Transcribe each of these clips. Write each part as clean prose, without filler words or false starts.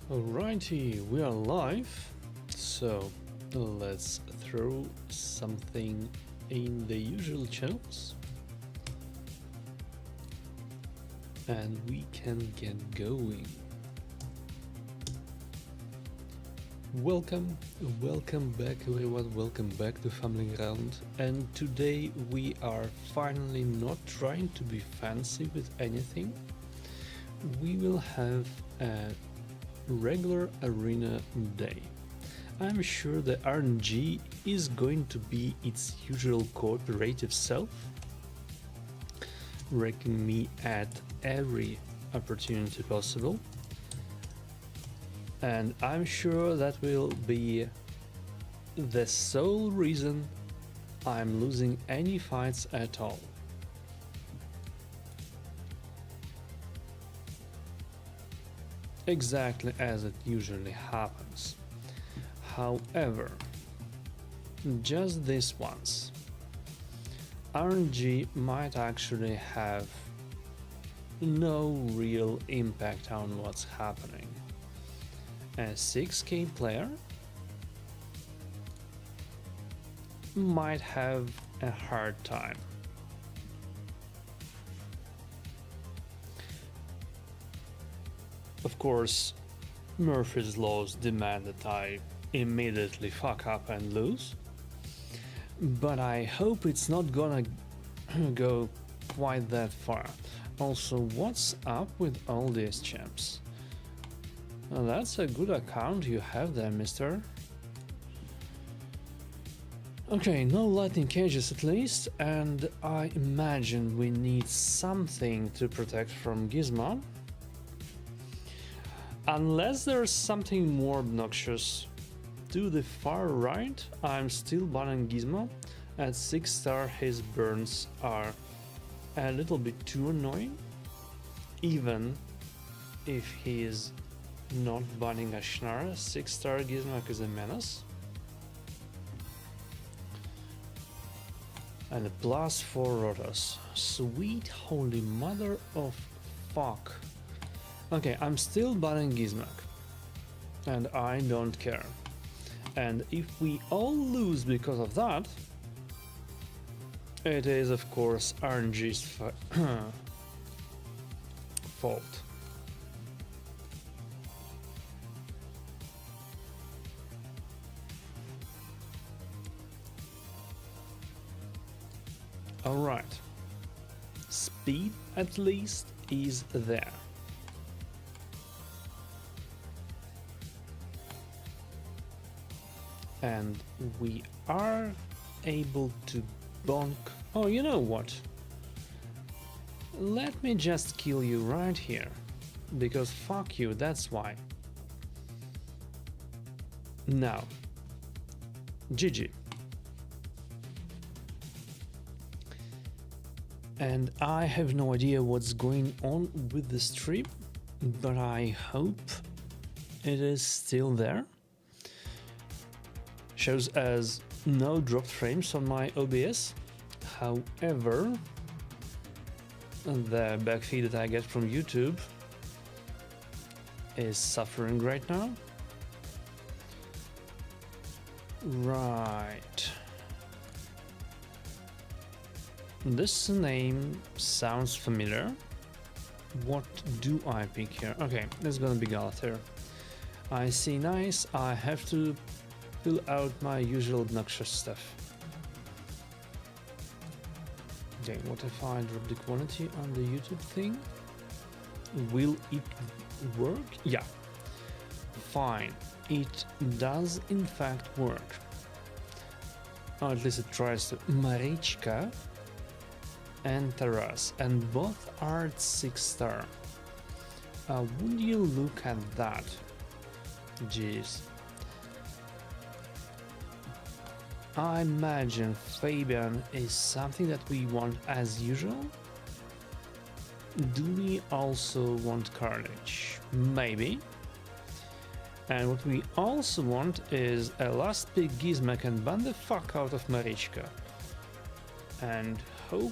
Alrighty, we are live, so let's throw something in the usual channels and we can get going. Welcome back everyone, welcome back to Fumbling Around, and today we are finally not trying to be fancy with anything. We will have a regular arena day. I'm sure the RNG is going to be its usual cooperative self, wrecking me at every opportunity possible, and I'm sure that will be the sole reason I'm losing any fights at all. Exactly as it usually happens. However, just this once, RNG might actually have no real impact on what's happening. A 6k player might have a hard time. Of course, Murphy's laws demand that I immediately fuck up and lose, but I hope it's not gonna go quite that far. Also, what's up with all these champs? Well, that's a good account you have there, mister. Okay, no lightning cages at least, and I imagine we need something to protect from Gizmo. Unless there's something more obnoxious. To the far right, I'm still banning Gizmo. At 6 star his burns are a little bit too annoying, even if he is not banning a Schnarr. 6 star Gizmo is a menace. And a plus 4 Rotos. Sweet holy mother of fuck. Okay, I'm still banning Gizmak, and I don't care. And if we all lose because of that, it is of course RNG's fault. Alright, speed at least is there. And we are able to bonk. Oh, you know what? Let me just kill you right here. Because fuck you, that's why. Now, GG. And I have no idea what's going on with the stream, but I hope it is still there. Shows as no dropped frames on my OBS. However, the backfeed that I get from YouTube is suffering right now. Right. This name sounds familiar. What do I pick here? Okay, it's gonna be Galater. I see nice. I have to fill out my usual obnoxious stuff. Okay, what if I drop the quantity on the YouTube thing? Will it work? Yeah. Fine. It does in fact work. Or at least it tries to. Marichka and Taras, and both are at 6 star. Would you look at that? Jeez. I imagine Fabian is something that we want as usual. Do we also want Carnage? Maybe. And what we also want is a last pick Gizmek and ban the fuck out of Marichka. And hope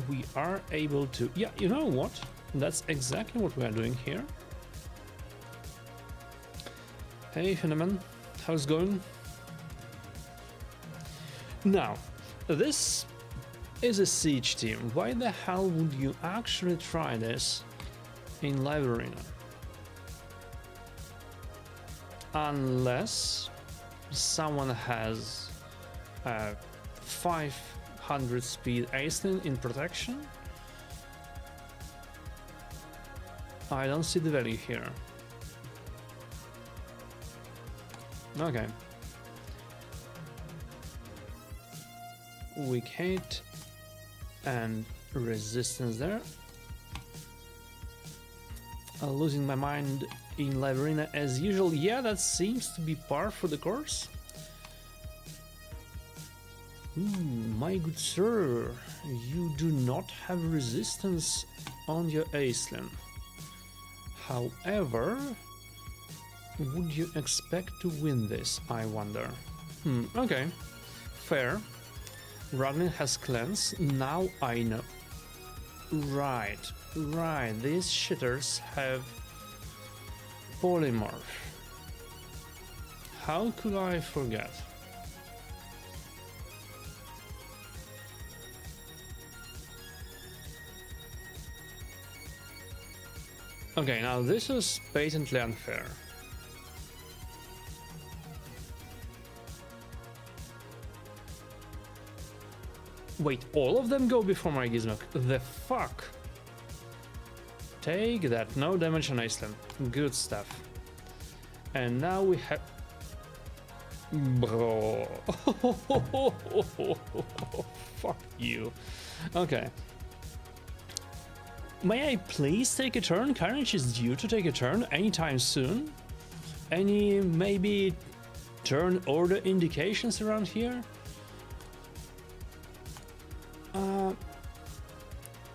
we are able to... Yeah, you know what? That's exactly what we are doing here. Hey, Finneman, how's it going? Now, this is a siege team. Why the hell would you actually try this in live arena? Unless someone has a 500 speed Aislinn in protection. I don't see the value here. Okay. Weak hate and resistance there. Losing my mind in live arena as usual. Yeah, that seems to be par for the course. My good sir, you do not have resistance on your Aislinn. However, would you expect to win this, I wonder? Okay, fair. Radlin has cleanse, now I know. Right, these shitters have polymorph. How could I forget? Okay, now this is patently unfair. Wait, all of them go before my Gizmo? The fuck? Take that, no damage on Aislinn. Good stuff. And now we have... Bro. Fuck you. Okay. May I please take a turn? Carnage is due to take a turn anytime soon. Any maybe turn order indications around here?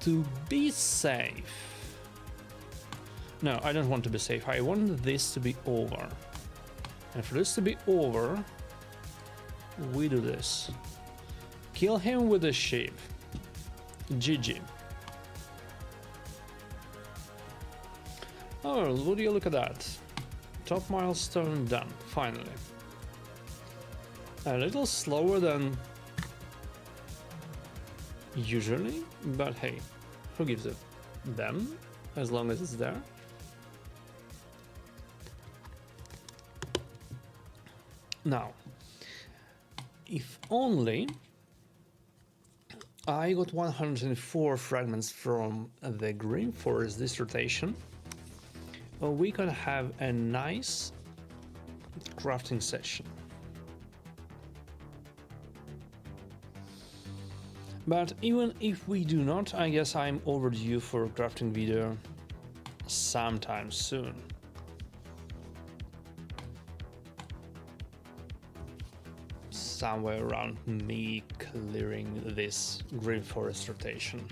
To be safe. No, I don't want to be safe. I want this to be over. And for this to be over, we do this. Kill him with a sheep. GG. Oh, would you look at that? Top milestone done, finally. A little slower than usually, but hey, who gives it? Them, as long as it's there. Now, if only I got 104 fragments from the Green Forest this rotation, we could have a nice crafting session. But even if we do not, I guess I'm overdue for a crafting video sometime soon. Somewhere around me clearing this Green Forest rotation.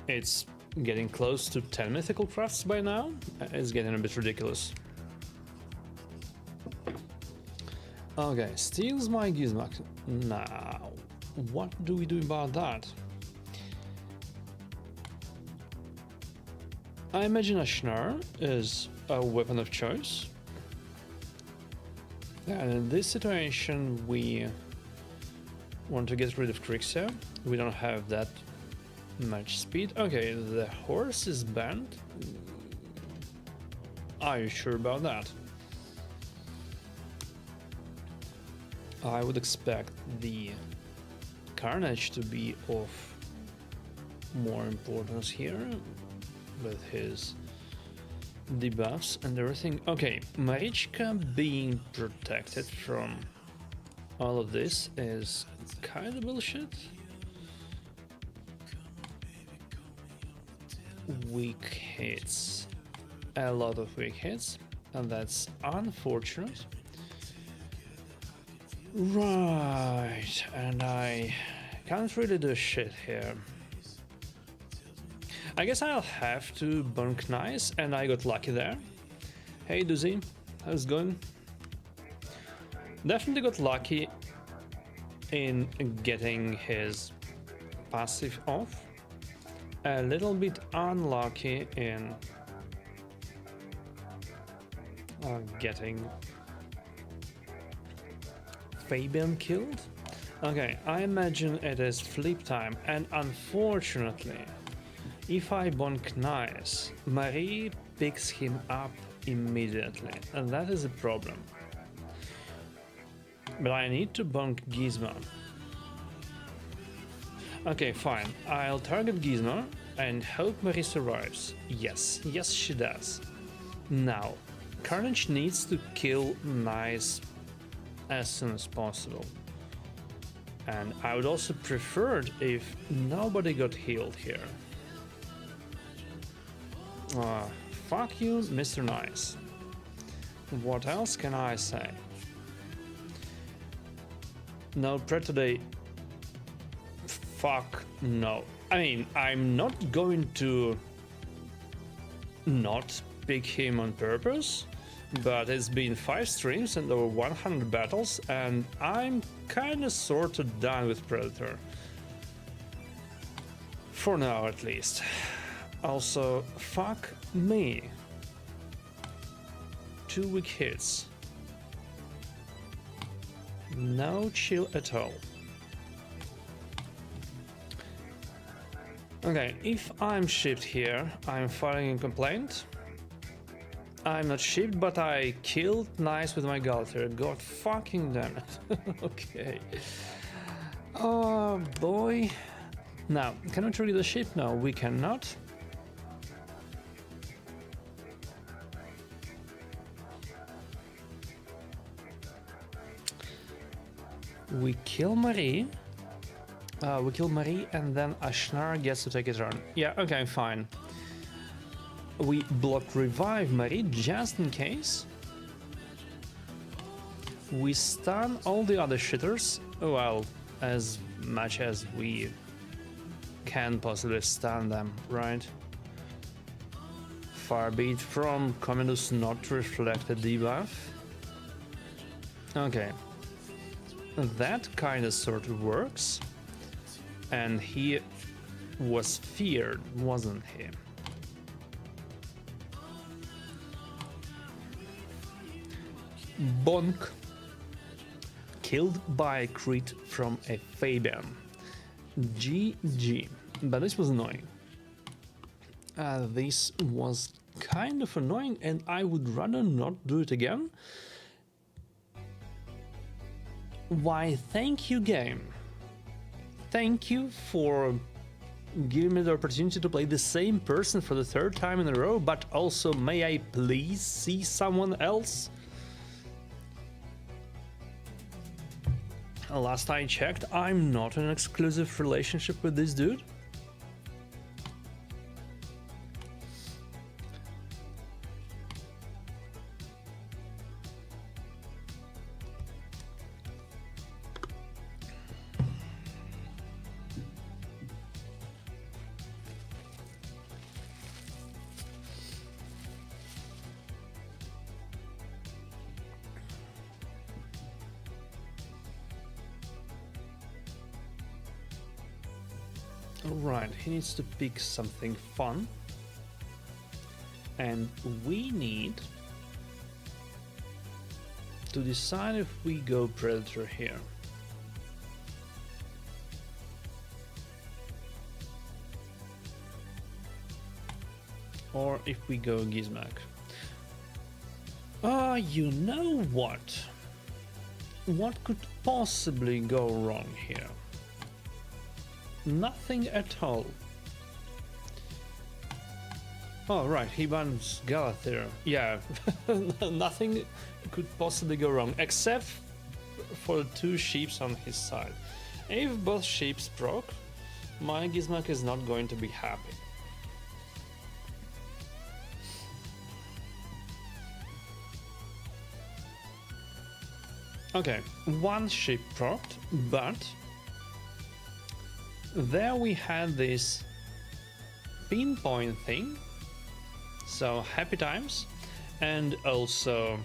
It's getting close to 10 mythical crafts by now. It's getting a bit ridiculous. Okay, steals my Gizmo. Now, what do we do about that? I imagine a Schnar is a weapon of choice. And in this situation, we want to get rid of Crixia. We don't have that much speed. Okay, the horse is banned. Are you sure about that? I would expect the Carnage to be of more importance here with his debuffs and everything. Okay, Marichka being protected from all of this is kind of bullshit. Weak hits, a lot of weak hits, and that's unfortunate. Right, and I can't really do shit here. I guess I'll have to bunk nice, and I got lucky there. Hey Doozy, how's it going? Definitely got lucky in getting his passive off. A little bit unlucky in getting Fabian killed. Okay, I imagine it is flip time, and unfortunately, if I bonk nice, Marie picks him up immediately, and that is a problem. But I need to bonk Gizmo. Okay, fine. I'll target Gizmo and hope Marie survives. Yes, yes she does. Now, Carnage needs to kill Nice as soon as possible. And I would also prefer it if nobody got healed here. Fuck you, Mr. Nice. What else can I say? No, today. Fuck no. I mean, I'm not going to not pick him on purpose, but it's been 5 streams and over 100 battles, and I'm kinda sorta done with Predator. For now, at least. Also, fuck me. 2 weak hits. No chill at all. Okay, if I'm shipped here, I'm filing a complaint. I'm not shipped, but I killed Nice with my Galter. God fucking damn it. Okay. Oh boy. Now, can we trigger the ship? No, we cannot. We kill Marie. We kill Marie, and then Ashnar gets to take his turn. Yeah, okay, fine. We block revive Marie just in case. We stun all the other shitters. Well, as much as we can possibly stun them, right? Far be it from Commodus not to reflect a debuff. Okay. That kind of sort of works. And he was feared, wasn't he? Bonk. Killed by a crit from a Fabian. GG. But this was annoying. This was kind of annoying, and I would rather not do it again. Why, thank you, game. Thank you for giving me the opportunity to play the same person for the 3rd time in a row, but also may I please see someone else? Last I checked, I'm not in an exclusive relationship with this dude. Alright, he needs to pick something fun. And we need to decide if we go Predator here. Or if we go Gizmak. You know what? What could possibly go wrong here? Nothing at all. Oh, right, he bans Galathir. Yeah, nothing could possibly go wrong, except for the 2 sheeps on his side. If both sheeps proc, my Gizmak is not going to be happy. Okay, 1 sheep procced, but there we had this pinpoint thing, so happy times. And also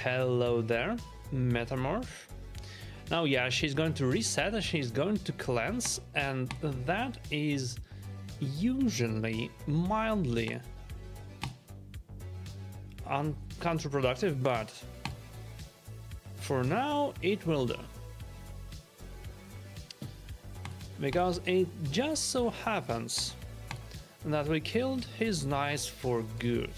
hello there, Metamorph. Now yeah, she's going to reset and she's going to cleanse, and that is usually mildly counterproductive, but for now it will do. Because it just so happens that we killed his knights for good.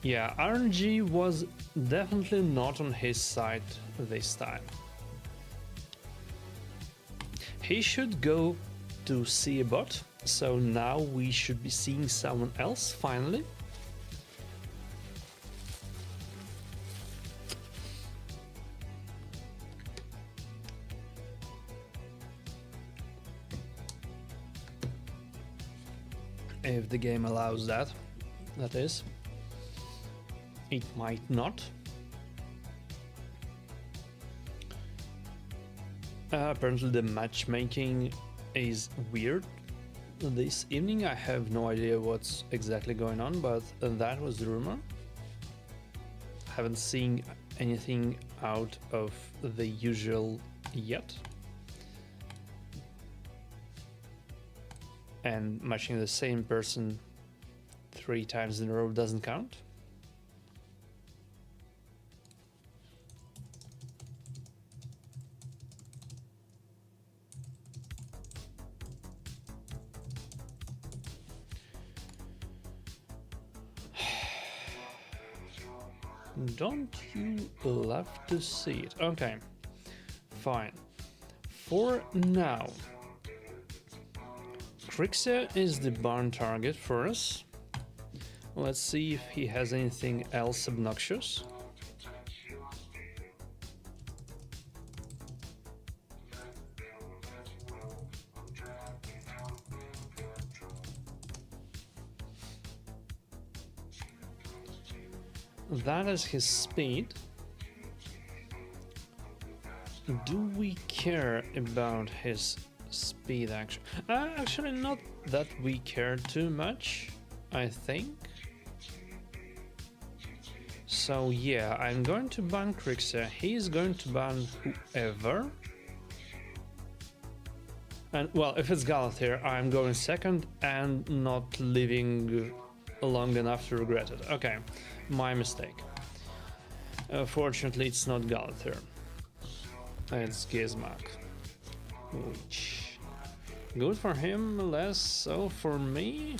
Yeah, RNG was definitely not on his side this time. He should go to see a bot, so now we should be seeing someone else finally. If the game allows that, that is. It might not. Apparently the matchmaking is weird this evening. I have no idea what's exactly going on, but that was the rumor. Haven't seen anything out of the usual yet. And matching the same person 3 times in a row doesn't count. Don't you love to see it? Okay, fine. For now, Crixia is the barn target for us. Let's see if he has anything else obnoxious. That is his speed. Do we care about his speed actually not that we care too much, I think. So yeah, I'm going to ban Crixia. He's going to ban whoever. And well, if it's Galathir, I'm going second and not living long enough to regret it. Okay, my mistake. Fortunately, it's not Galathir. It's Gizmak. Which, good for him, less so for me.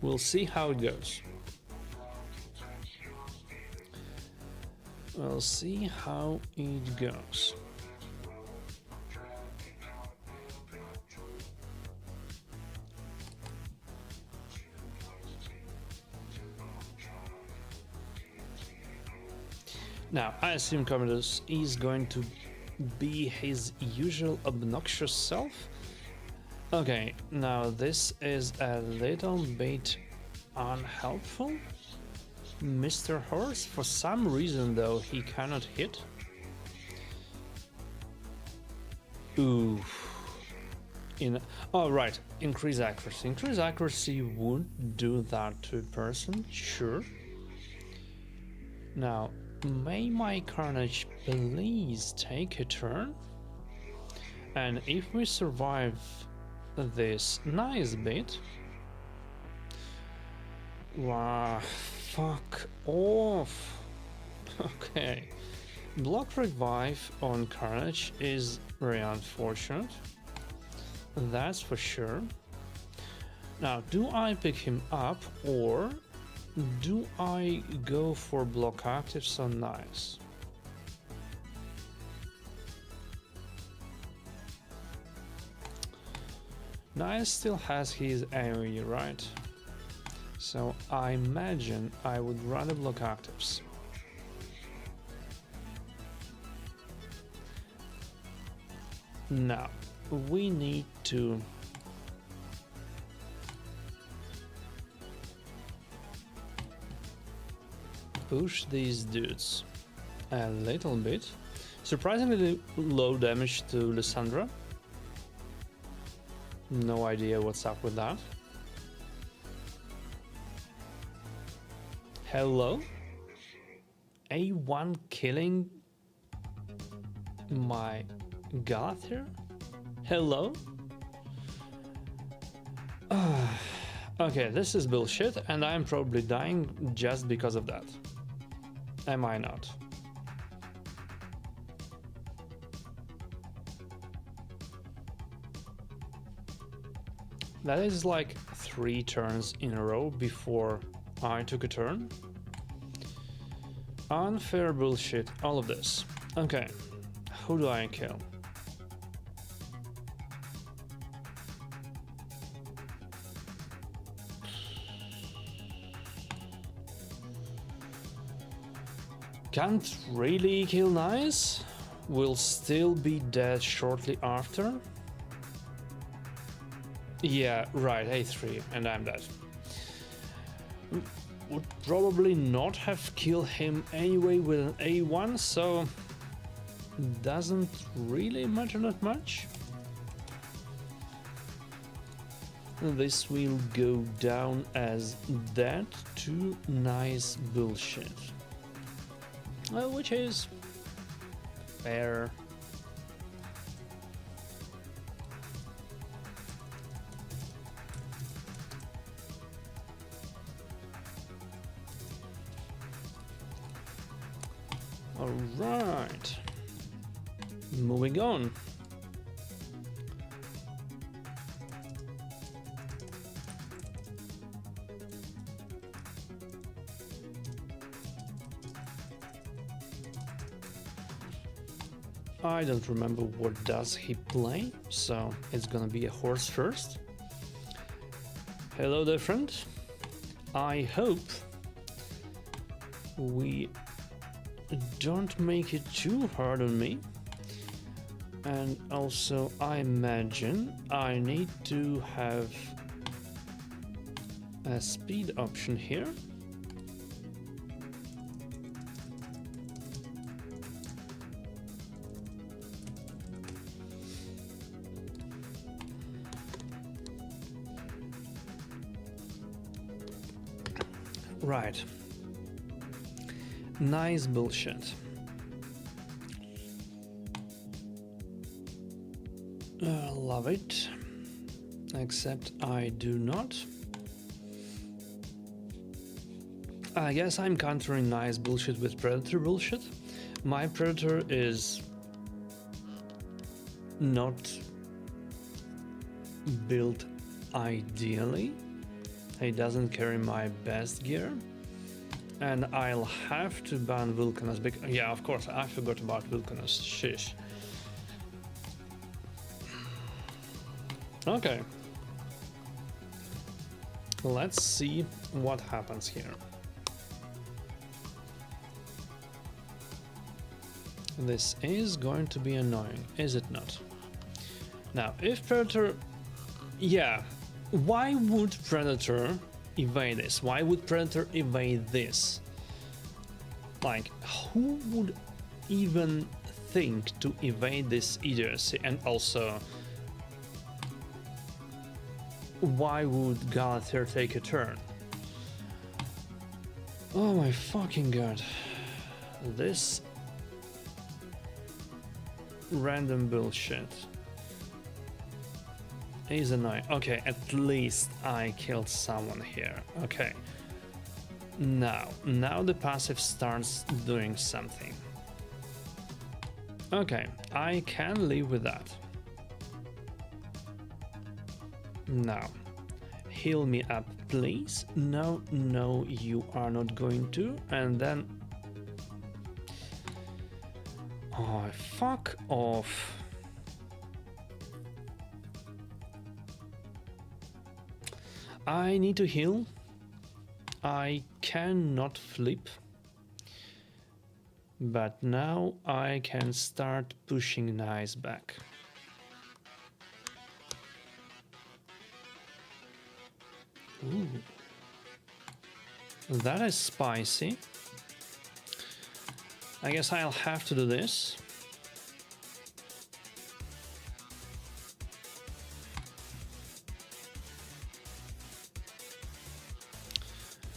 We'll see how it goes. We'll see how it goes. Now, I assume Commodus is going to be his usual obnoxious self. Okay, now this is a little bit unhelpful. Mr. Horse, for some reason though, he cannot hit. Ooh. Oh right, increase accuracy. Increase accuracy would do that to a person, sure. Now, may my Carnage please take a turn? And if we survive this nice bit... Wow, fuck off. Okay. Block revive on Carnage is very unfortunate. That's for sure. Now, do I pick him up or do I go for block active so nice? Nice still has his AoE, right? So I imagine I would rather block actives. Now, we need to push these dudes a little bit. Surprisingly low damage to Lysandra. No idea what's up with that. Hello? A1 killing my Galathir? Hello? Okay, this is bullshit, and I'm probably dying just because of that. Am I not? That is like 3 turns in a row before I took a turn. Unfair bullshit, all of this. Okay, who do I kill? Can't really kill nice. Will still be dead shortly after. Yeah, right, A3, and I'm dead. Would probably not have killed him anyway with an A1, so doesn't really matter that much. This will go down as that to nice bullshit. Which is fair. All right, moving on. I don't remember what does he play, so it's gonna be a horse first. Hello there, friend. I hope we don't make it too hard on me. And also, I imagine I need to have a speed option here. Right. Nice bullshit. Love it. Except I do not. I guess I'm countering nice bullshit with predator bullshit. My predator is not built ideally. He doesn't carry my best gear. And I'll have to ban Vulcanus. Yeah, of course, I forgot about Vulcanus. Shish. Okay. Let's see what happens here. This is going to be annoying, is it not? Now, if Predator... Yeah, why would Predator evade this? Why would Predator evade this? Like, who would even think to evade this idiocy? And also, why would Galathir take a turn? Oh my fucking god. This random bullshit is annoying. Okay, at least I killed someone here. Okay. Now the passive starts doing something. Okay, I can live with that. Now, heal me up, please. No, no, you are not going to. And then... Oh, fuck off. I need to heal. I cannot flip. But now I can start pushing Nice back. Ooh. That is spicy. I guess I'll have to do this.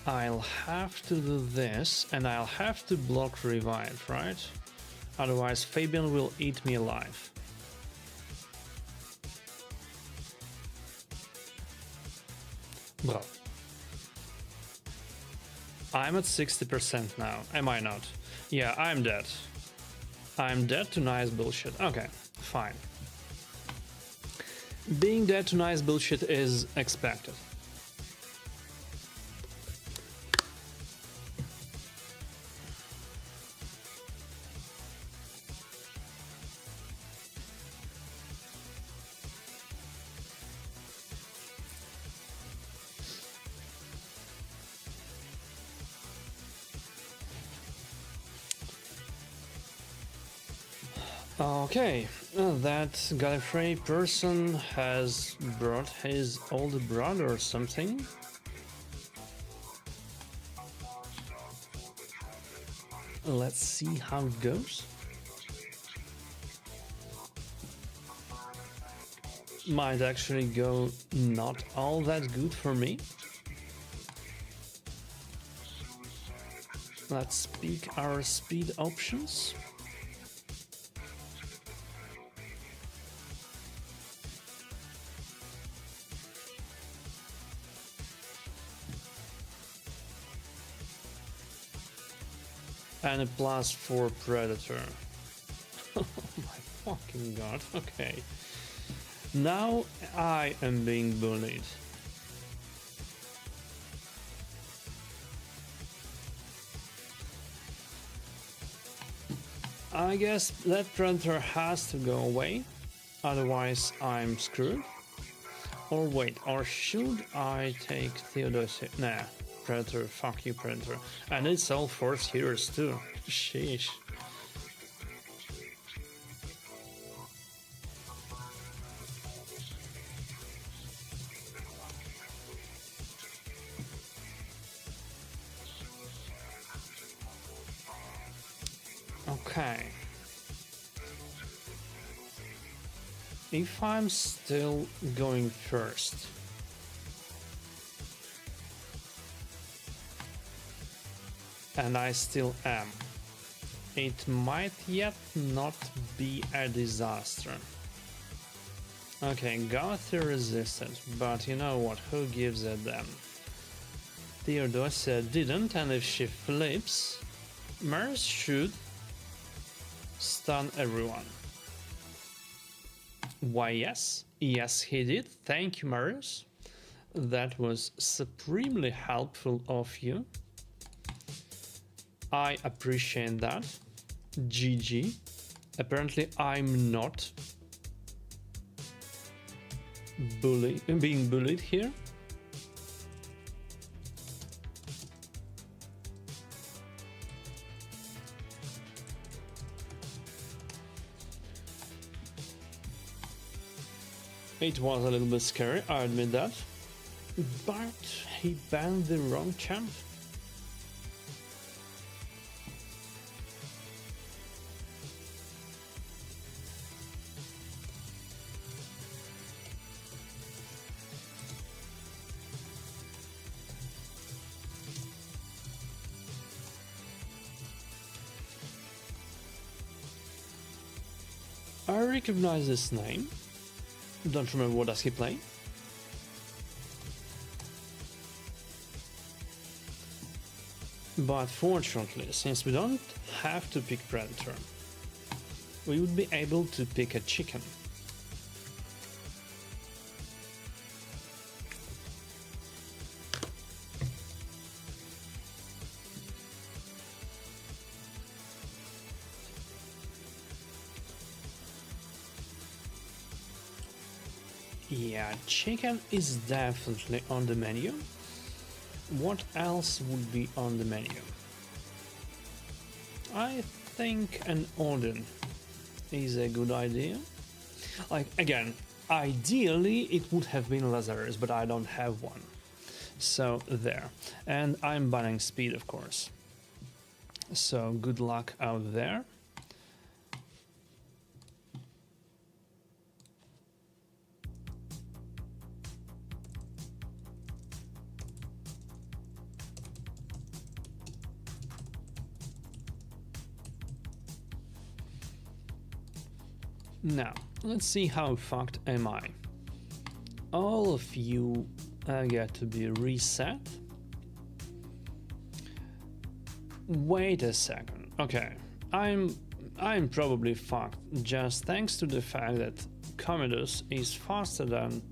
I'll have to do this, and I'll have to block revive, right? Otherwise Fabian will eat me alive. Well, I'm at 60% now, am I not? Yeah, I'm dead. I'm dead to nice bullshit. Okay, fine. Being dead to nice bullshit is expected. Okay, that Gallifrey person has brought his older brother or something. Let's see how it goes. Might actually go not all that good for me. Let's pick our speed options. And a +4 Predator. Oh my fucking god, okay. Now I am being bullied. I guess that Predator has to go away, otherwise I'm screwed. Or wait, or should I take Theodosia? Nah, Predator, fuck you Predator. And it's all Force heroes too. Sheesh. Okay. If I'm still going first, and I still am, it might yet not be a disaster. Okay, Gothy resisted, but you know what, who gives a damn? Theodosia didn't, and if she flips, Mars should stun everyone. Why, yes. Yes, he did. Thank you, Marius. That was supremely helpful of you. I appreciate that. GG. Apparently, I'm not being bullied here. It was a little bit scary, I admit that. But he banned the wrong champ. I recognize this name. Don't remember what does he play. But fortunately, since we don't have to pick Predator, we would be able to pick a chicken. Yeah, chicken is definitely on the menu. What else would be on the menu? I think an Odin is a good idea. Like, again, ideally it would have been Lazarus, but I don't have one. So, there. And I'm banning speed, of course. So, good luck out there. Now, let's see how fucked am I. All of you get to be reset. Wait a second. Okay, I'm probably fucked just thanks to the fact that Commodus is faster than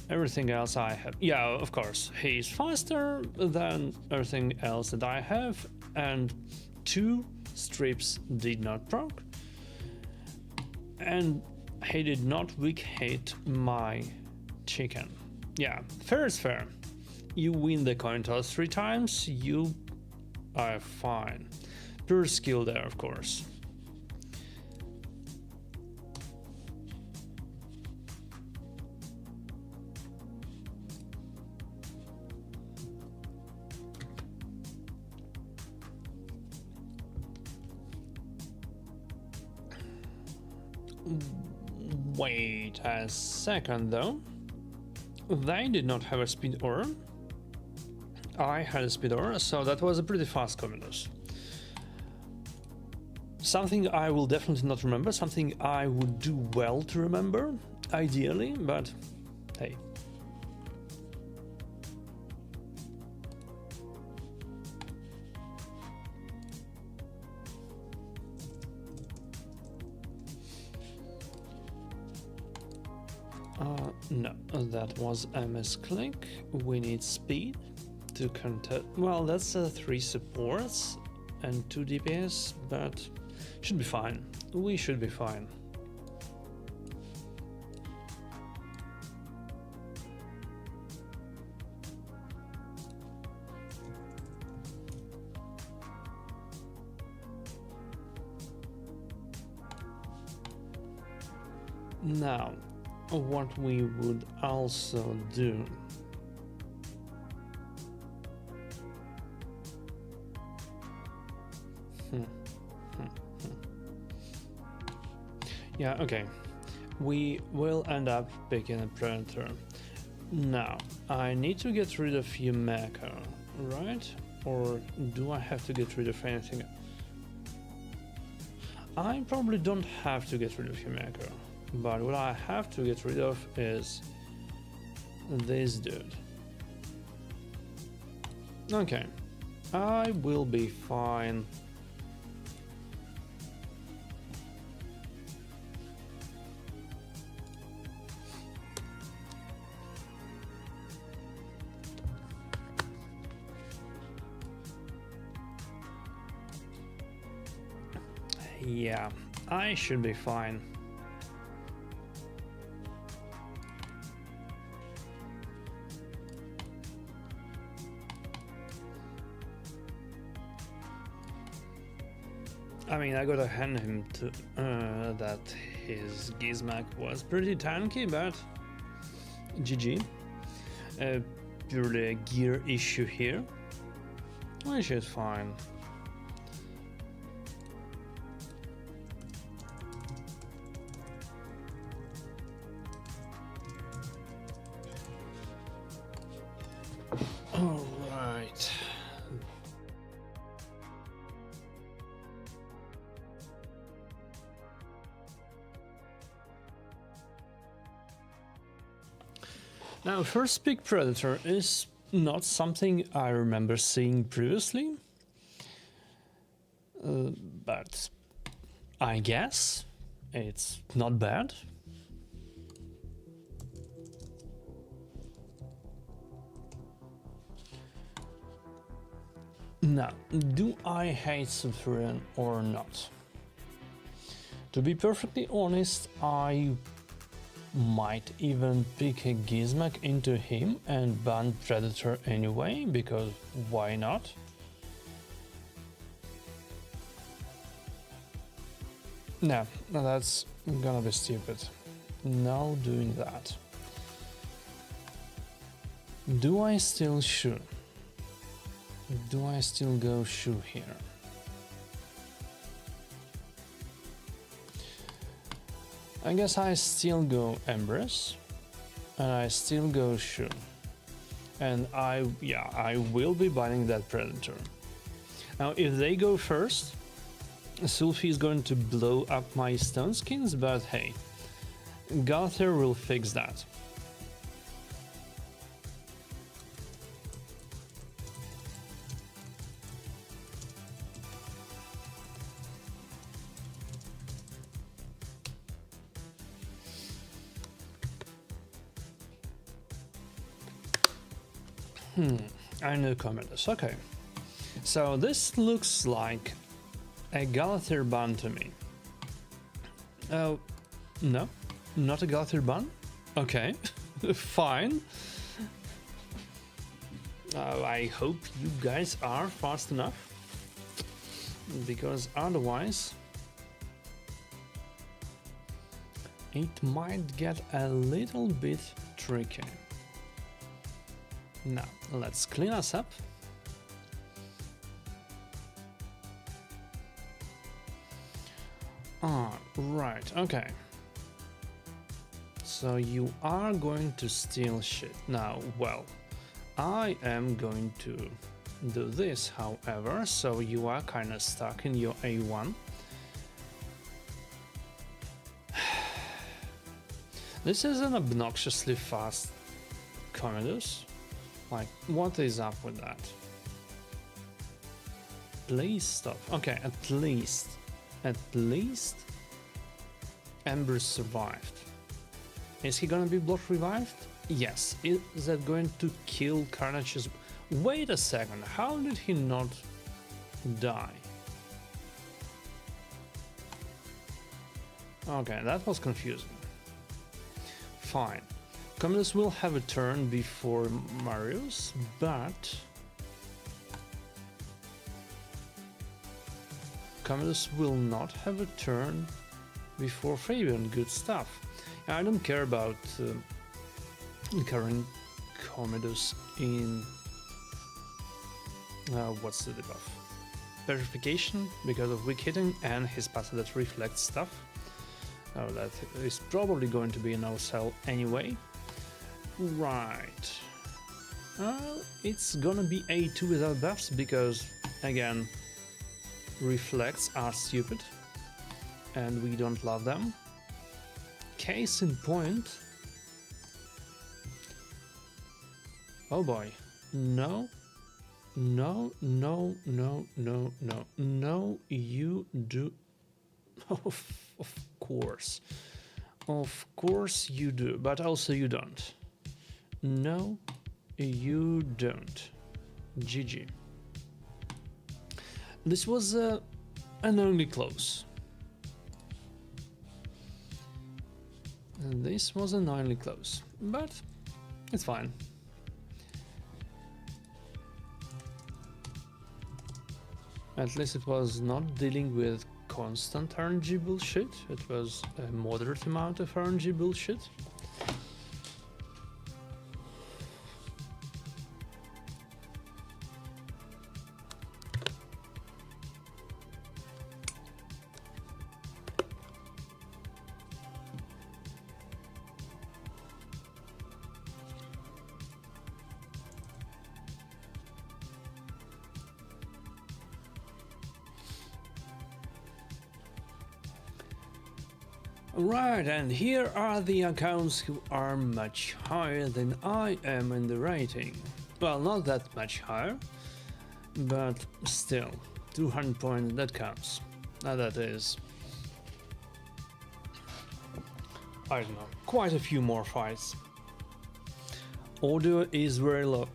everything else I have. Yeah, of course, he's faster than everything else that I have, and 2 strips did not proc, and he did not weak hit my chicken. Yeah, fair is fair. You win the coin toss 3 times, you are fine. Pure skill there, of course. Wait a second though. They did not have a speed aura. I had a speed aura, so that was a pretty fast Commodus. Something I will definitely not remember, something I would do well to remember, ideally, but hey. No, that was a misclick. We need speed to contest. Well, that's 3 supports and 2 DPS, but should be fine. We should be fine. Now, what we would also do yeah, okay, we will end up picking a predator. Now I need to get rid of Yumeko, right? Or do I have to get rid of anything? I probably don't have to get rid of Yumeko. But what I have to get rid of is this dude. Okay, I will be fine. Yeah, I should be fine. I mean, I gotta hand him to that his Gizmak was pretty tanky, but GG. Purely a gear issue here, which is fine. All right. Now, first big predator is not something I remember seeing previously, but I guess it's not bad. Now, do I hate Subtherian or not? To be perfectly honest, I might even pick a Gizmak into him and ban Predator anyway, because why not? No, that's gonna be stupid. No doing that. Do I still shoot? Do I still go shoot here? I guess I still go Embrace, and I still go Shoe, and I will be buying that Predator. Now, if they go first, Sulfi is going to blow up my stone skins, but hey, Gother will fix that. I know Commodus. Okay. So this looks like a Galather bun to me. Oh, no, not a Galather bun? Okay, fine. I hope you guys are fast enough, because otherwise it might get a little bit tricky. Now, let's clean us up. Right, okay. So you are going to steal shit. Now, well, I am going to do this, however, so you are kind of stuck in your A1. This is an obnoxiously fast Commodus. Like, what is up with that? Please stop. Okay, at least Ember survived. Is he gonna be block revived? Yes. Is that going to kill Carnage's... Wait a second, how did he not die? Okay, that was confusing. Fine. Commodus will have a turn before Marius, but... Commodus will not have a turn before Fabian. Good stuff. I don't care about current Commodus in... what's the debuff? Petrification, because of weak hitting and his passive that reflects stuff. Oh, that is probably going to be a no-sell anyway. Right. It's gonna be A2 without buffs, because, again, reflects are stupid, and we don't love them. Case in point... Oh boy. No. No, no, no, no, no. No, you do... Of course. Of course you do, but also you don't. No, you don't. GG. This was unknowingly close. And this was unknowingly close, but it's fine. At least it was not dealing with constant RNG bullshit, it was a moderate amount of RNG bullshit. Right, and here are the accounts who are much higher than I am in the rating. Well, not that much higher, but still, 200 points, that counts. Now that is, I don't know, quite a few more fights. Audio is very low.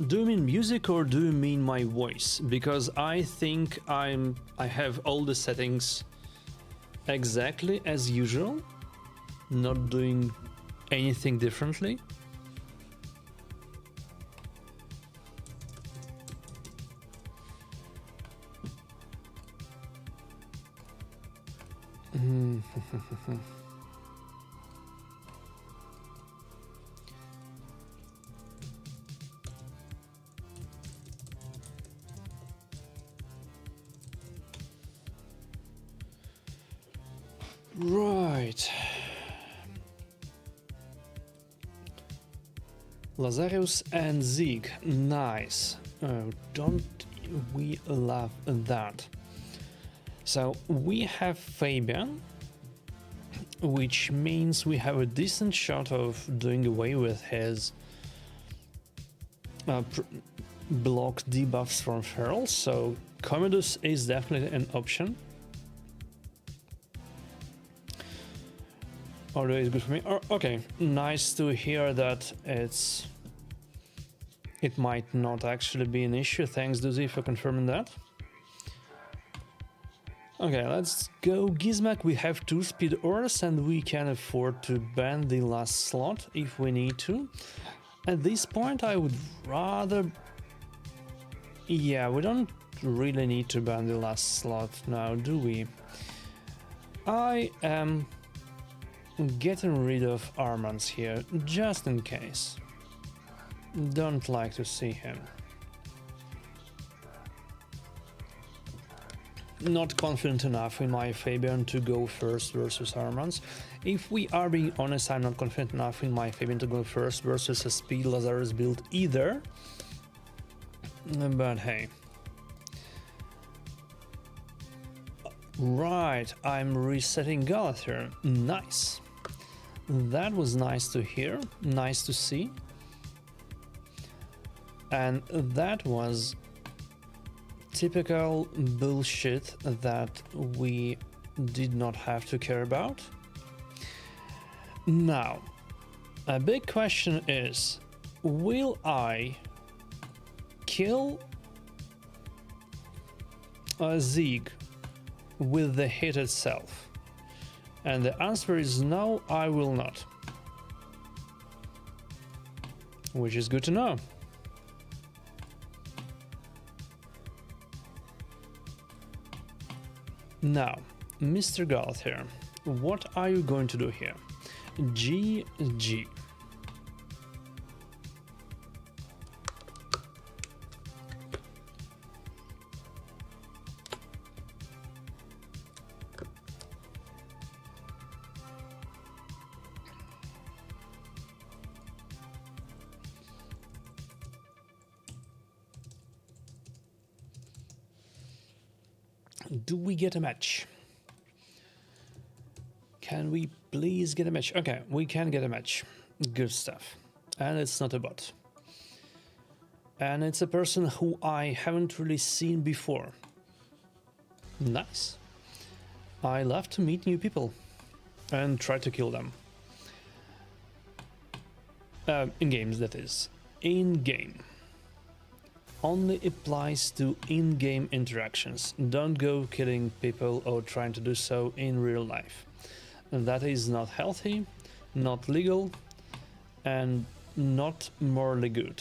Do you mean music or do you mean my voice? Because I think I have all the settings exactly as usual, not doing anything differently. Right. Lazarus and Zeke, nice. Oh, don't we love that? So we have Fabian, which means we have a decent shot of doing away with his block debuffs from Feral, so Commodus is definitely an option. Although it's good for me. Oh, okay, nice to hear that it's it might not actually be an issue. Thanks, Doozy, for confirming that. Okay, let's go Gizmak. We have 2 speed ores and we can afford to ban the last slot if we need to. At this point I would rather... Yeah, we don't really need to ban the last slot now, do we? I am getting rid of Armans here, just in case. Don't like to see him. Not confident enough in my Fabian to go first versus Armans. If we are being honest, I'm not confident enough in my Fabian to go first versus a speed Lazarus build either. But hey. Right, I'm resetting Galathir. Nice. That was nice to hear, nice to see. And that was typical bullshit that we did not have to care about. Now, a big question is, will I kill a Zig with the hit itself? And the answer is no, I will not. Which is good to know. Now, Mr. Galathir, what are you going to do here? GG. Do we get a match? Can we please get a match? Okay, we can get a match. Good stuff. And it's not a bot. And it's a person who I haven't really seen before. Nice. I love to meet new people and try to kill them. In games, that is. In game. Only applies to in-game interactions. Don't go killing people or trying to do so in real life. That is not healthy, not legal, and not morally good.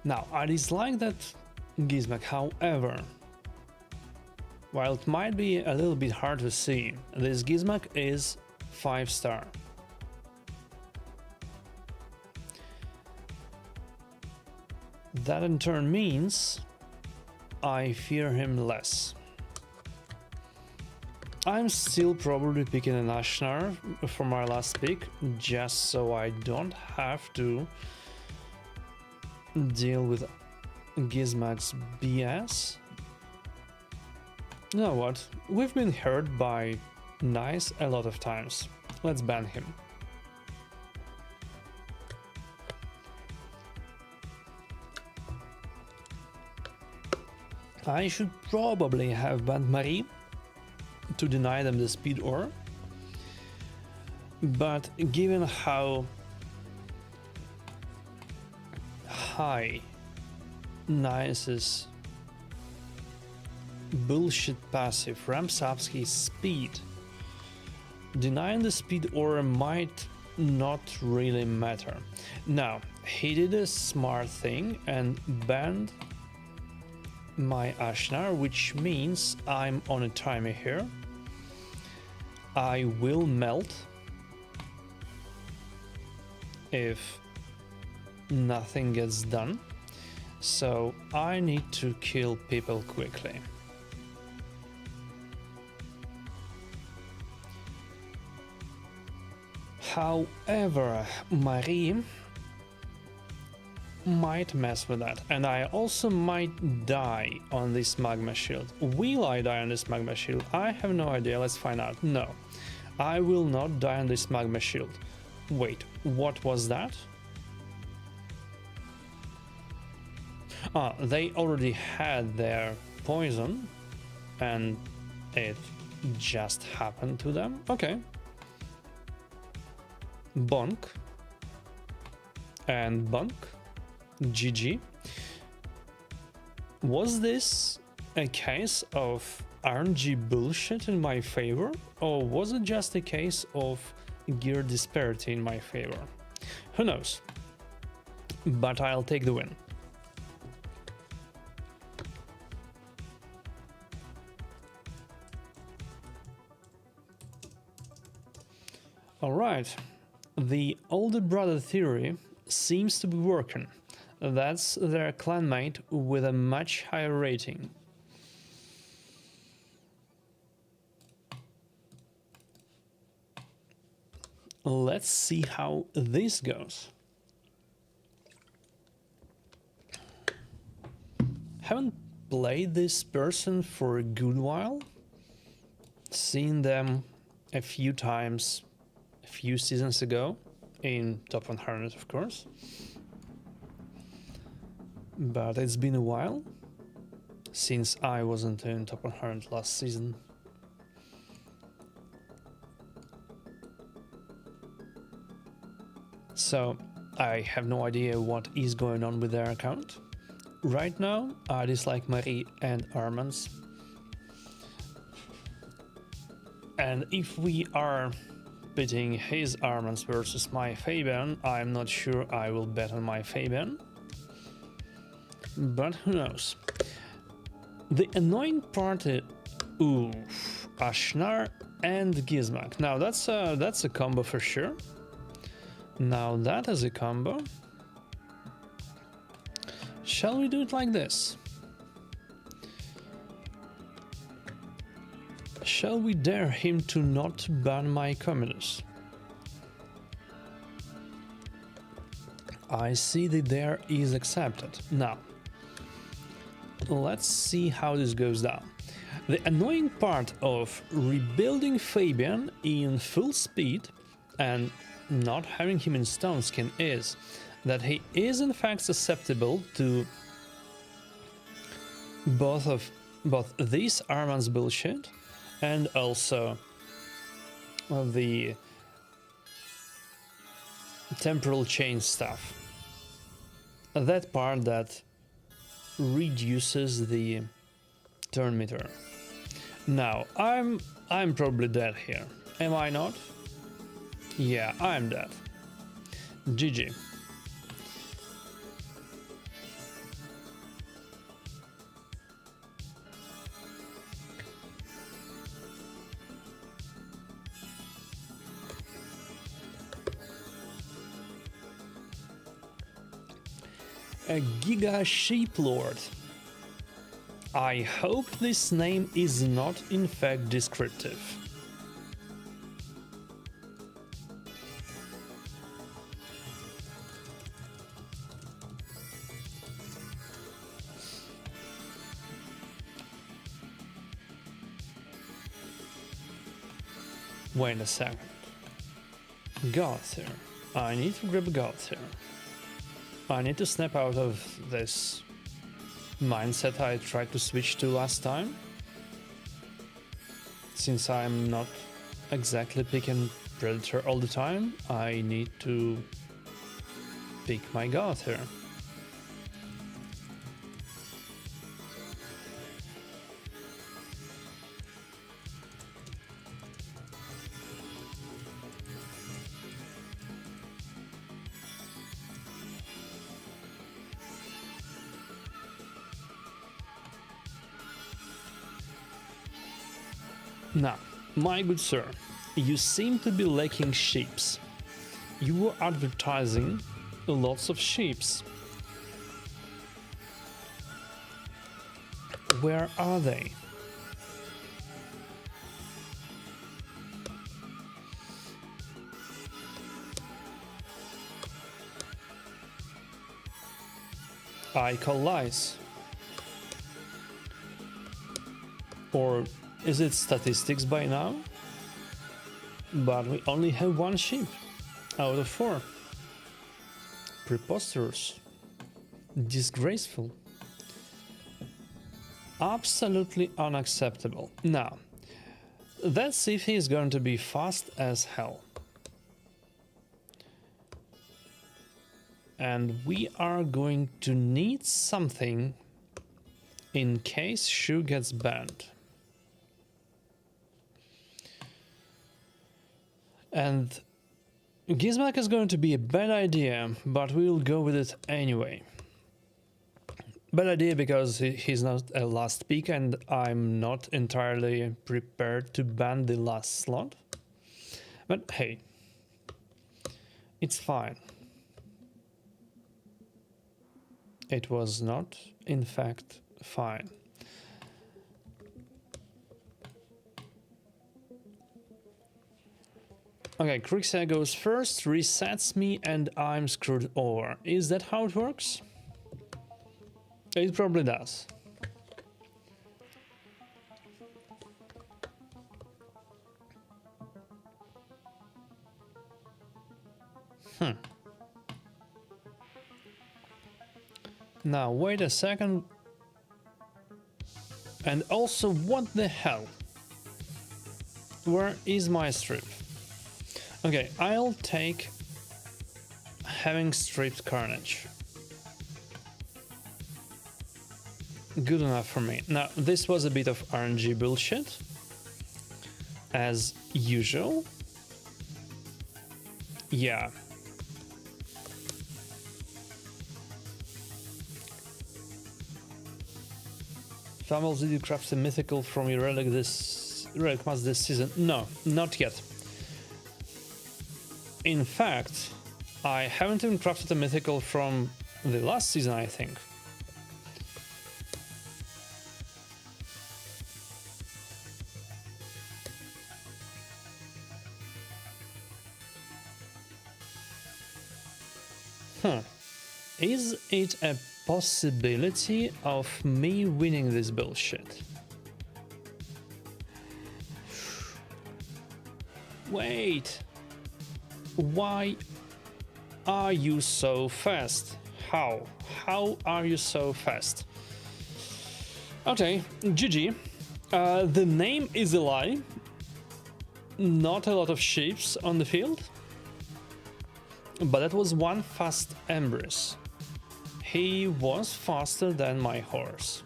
Now, I dislike that Gizmak, however, while it might be a little bit hard to see, this Gizmak is 5-star. That in turn means I fear him less. I'm still probably picking an Ashnar for my last pick, just so I don't have to deal with Gizmak's BS. You know what? We've been hurt by Nice a lot of times. Let's ban him. I should probably have banned Marie to deny them the speed ore, but given how high Nice's bullshit passive ramps up his speed, denying the speed ore might not really matter. Now, he did a smart thing and banned my Ashnar, which means I'm on a timer here. I will melt if nothing gets done. So I need to kill people quickly. However, Marie might mess with that, and I also might die on this magma shield. Will I die on this magma shield? I have no idea. Let's find out. No, I will not die on this magma shield. Wait, what was that? They already had their poison and it just happened to them. Okay. Bonk. And bonk. GG. Was this a case of RNG bullshit in my favor, or was it just a case of gear disparity in my favor? Who knows? But I'll take the win. Alright, the older brother theory seems to be working. That's their clanmate with a much higher rating. Let's see how this goes. Haven't played this person for a good while. Seen them a few times, a few seasons ago, in Top 100 of course. But it's been a while since I wasn't in Top 100 last season. So I have no idea what is going on with their account. Right now, I dislike Marie and Armand's. And if we are pitting his Armand's versus my Fabian, I'm not sure I will bet on my Fabian. But who knows? The annoying part is... Ooh, Ashnar and Gizmak. Now that's a combo for sure. Now that is a combo. Shall we do it like this? Shall we dare him to not ban my Commodus? I see the dare is accepted. Now, let's see how this goes down. The annoying part of rebuilding Fabian in full speed and not having him in stone skin is that he is in fact susceptible to both these Armand's bullshit and also the temporal change stuff. That part that reduces the turn meter. Now, I'm probably dead here. Am I not? Yeah, I'm dead. GG. A Giga Sheep Lord. I hope this name is not in fact descriptive. Wait a second. Gods here. I need to grab gods here. I need to snap out of this mindset I tried to switch to last time. Since I'm not exactly picking Predator all the time, I need to pick my god here. Now, my good sir, you seem to be lacking sheeps. You were advertising lots of sheeps. Where are they? I call lies. Or is it statistics by now? But we only have one sheep out of 4. Preposterous. Disgraceful. absolutely unacceptable. Now, let's see if he's going to be fast as hell. And we are going to need something in case Shu gets banned. And Gizmak is going to be a bad idea, but we'll go with it anyway. Bad idea because he's not a last pick and I'm not entirely prepared to ban the last slot. But hey, it's fine. It was not, in fact, fine. Okay, Krixia goes first, resets me, and I'm screwed over. Is that how it works? It probably does. Now, wait a second. And also, what the hell? Where is my strip? Okay, I'll take having stripped Carnage. Good enough for me. Now, this was a bit of RNG bullshit, as usual. Yeah. Famous, did you craft a mythical from your relic mask this season? No, not yet. In fact, I haven't even crafted a mythical from the last season, I think. Is it a possibility of me winning this bullshit? Wait. Why are you so fast? How? How are you so fast? Okay, GG. The name is a lie. Not a lot of sheeps on the field. But that was one fast Empress. He was faster than my horse.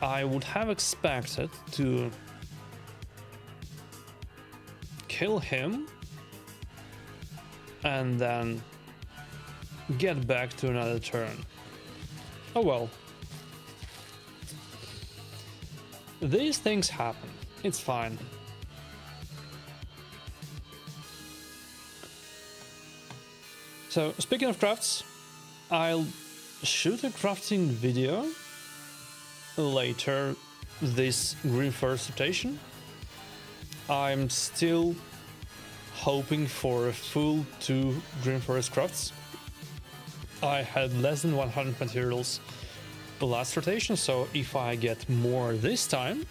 I would have expected to kill him and then get back to another turn. Oh well. These things happen. It's fine. So, speaking of crafts, I'll shoot a crafting video later this Green Forest rotation. I'm still hoping for a full 2 Green Forest crafts. I had less than 100 materials the last rotation, so if I get more this time,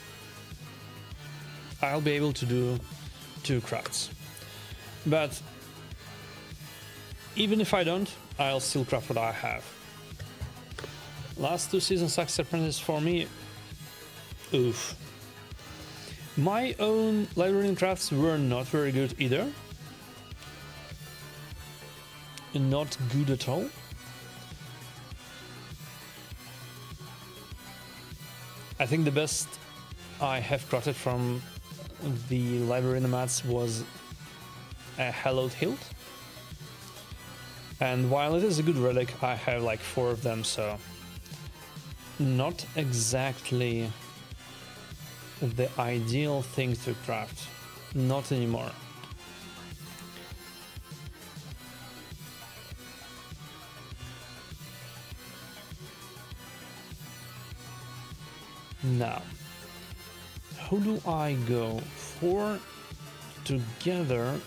I'll be able to do 2 crafts. But even if I don't, I'll still craft what I have. Last 2 seasons Success Apprentice for me, oof. My own library crafts were not very good either. Not good at all. I think the best I have crafted from the library mats was a hallowed hilt. And while it is a good relic, I have like 4 of them, so not exactly the ideal thing to craft. Not anymore. Now, who do I go for together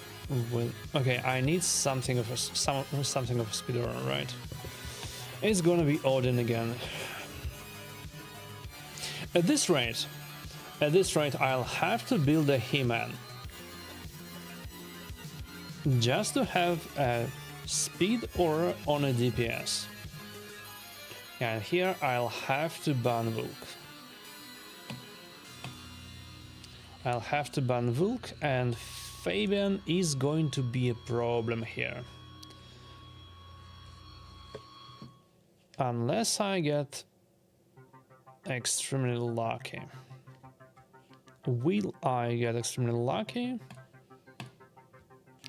with? Okay, I need something of a speedrunner, right? It's gonna be Odin again. At this rate, I'll have to build a He-Man just to have a speed aura on a DPS. And here I'll have to ban Vulk. I'll have to ban Vulk, and Fabian is going to be a problem here. Unless I get extremely lucky. Will I get extremely lucky?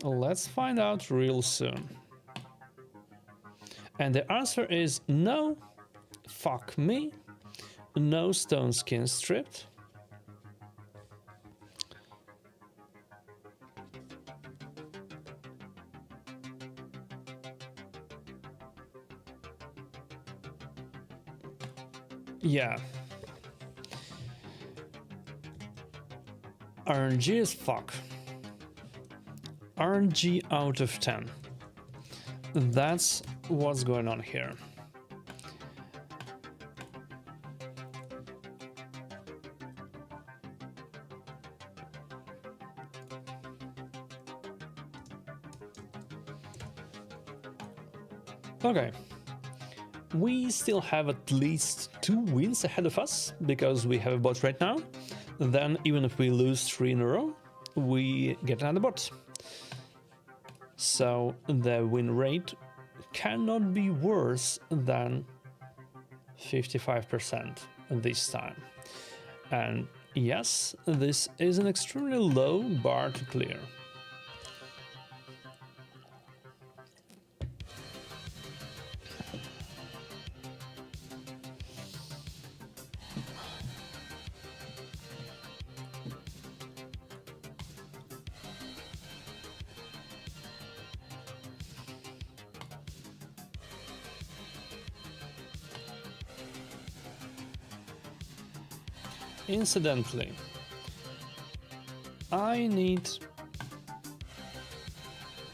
Let's find out real soon. And the answer is no. Fuck me. No stone skin stripped. Yeah. RNG is fuck. RNG out of 10. That's what's going on here. Okay. We still have at least 2 wins ahead of us, because we have a bot right now. Then, even if we lose 3 in a row, we get another bot. So, the win rate cannot be worse than 55% this time. And yes, this is an extremely low bar to clear. Incidentally, I need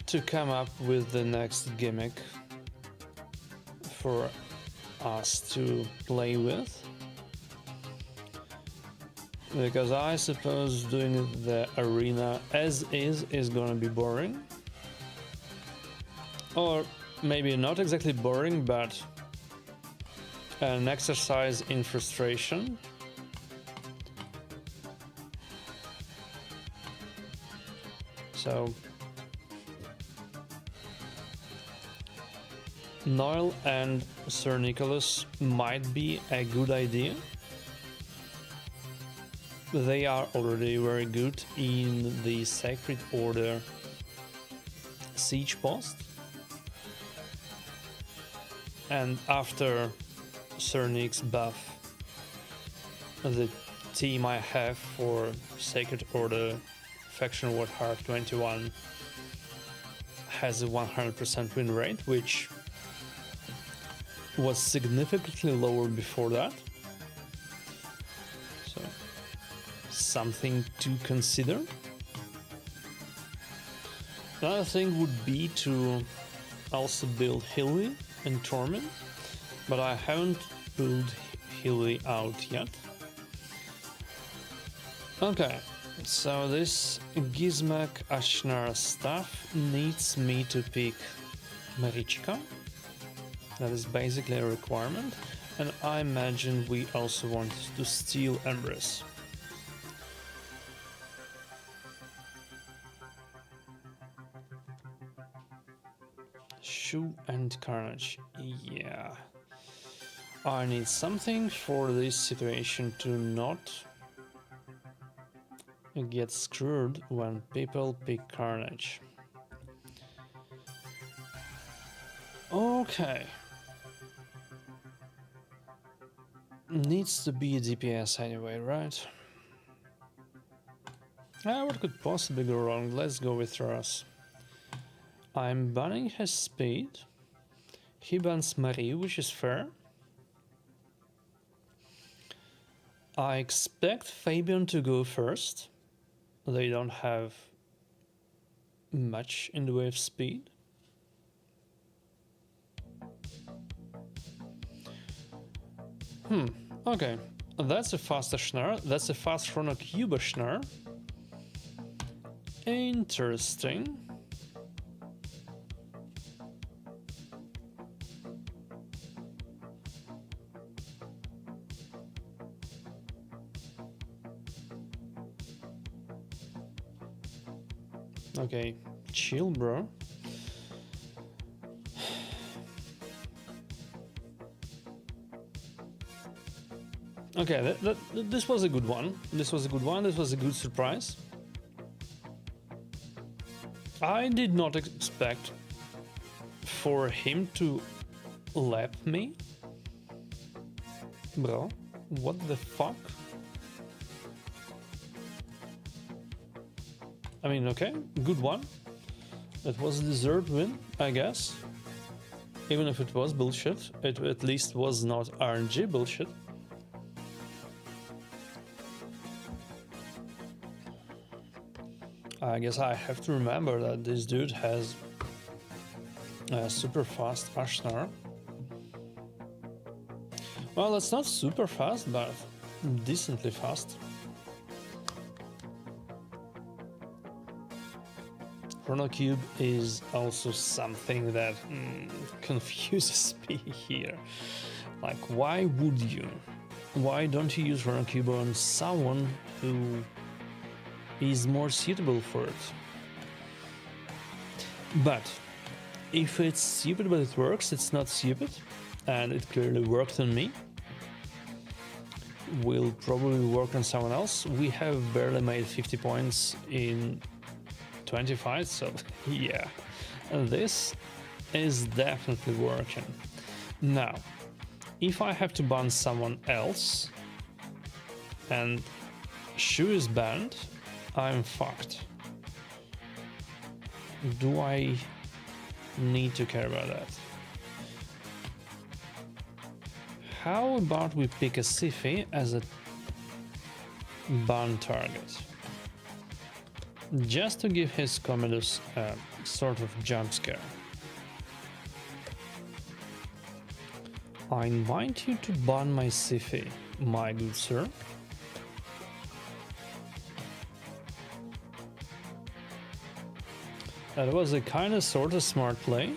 to come up with the next gimmick for us to play with, because I suppose doing the arena as is gonna be boring, or maybe not exactly boring, but an exercise in frustration. So Noel and Sir Nicholas might be a good idea. They are already very good in the Sacred Order siege post. And after Sir Nick's buff, the team I have for Sacred Order Faction Warheart 21 has a 100% win rate, which was significantly lower before that. So, something to consider. Another thing would be to also build Hilly and Torment, but I haven't pulled Hilly out yet. Okay. So this Gizmek Ashnar stuff needs me to pick Marichka. That is basically a requirement. And I imagine we also want to steal Empress. Shoe and Carnage. Yeah. I need something for this situation to not get screwed when people pick Carnage. Okay. Needs to be a DPS anyway, right? What could possibly go wrong? Let's go with Ross. I'm banning his speed. He bans Marie, which is fair. I expect Fabian to go first. They don't have much in the way of speed. Okay. That's a fast Ashnar. That's a fast Chrono Cube Ashnar. Interesting. Okay, chill, bro. Okay, this was a good one. This was a good one. This was a good surprise. I did not expect for him to lap me. Bro, what the fuck? I mean, okay, good one. It was a deserved win, I guess. Even if it was bullshit, it at least was not RNG bullshit. I guess I have to remember that this dude has a super fast Ashnar. Well, it's not super fast, but decently fast. Chrono Cube is also something that confuses me here. Like, why would you? Why don't you use Chrono Cube on someone who is more suitable for it? But if it's stupid but it works, it's not stupid, and it clearly worked on me. Will probably work on someone else. We have barely made 50 points in 25, so yeah, this is definitely working. Now, if I have to ban someone else and Shu is banned, I'm fucked. Do I need to care about that? How about we pick a Sifi as a ban target? Just to give his Commodus a sort of jump scare. I invite you to ban my Sifi, my good sir. That was a kind of sort of smart play.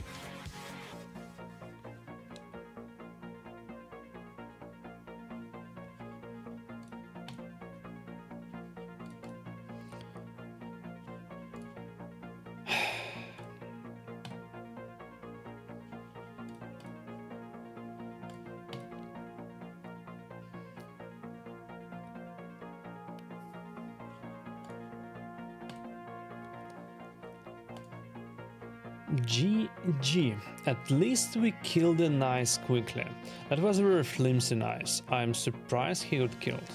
GG. At least we killed the Nice quickly. That was a very flimsy Nice. I'm surprised he got killed.